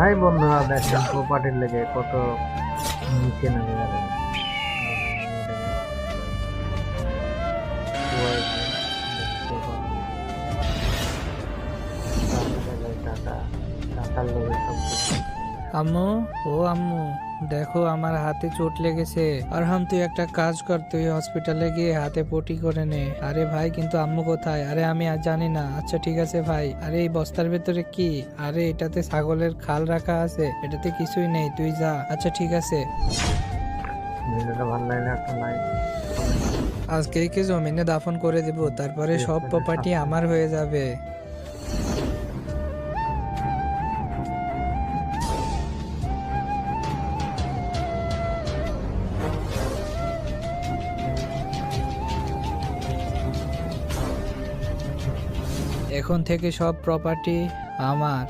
High বন্ধুরা, দেখেন প্রপার্টির লেগে কত নিচে নেমে গেলেন। টাকা টাকার লোভে সব কিছু। আম্মু, ও আম্মু, দেখো আমার হাতে চোট লেগেছে। আর তুই একটা কাজ কর, তুই হসপিটালে গিয়ে হাতে পটি করে নে। আরে ভাই, কিন্তু আম্মু কোথায়? আরে আমি আর জানি না। আচ্ছা ঠিক আছে ভাই। আরে এই বস্তার ভেতরে কি? আরে এটাতে ছাগলের খাল রাখা আছে, এটাতে কিছুই নেই, তুই যা। আচ্ছা ঠিক আছে। ভিডিওটা ভালো লাগলে একটা লাইক, আজকে একে জমিনে দাফন করে দিব, তারপরে সব প্রপার্টি আমার হয়ে যাবে। এখন থেকে সব প্রপার্টি আমার।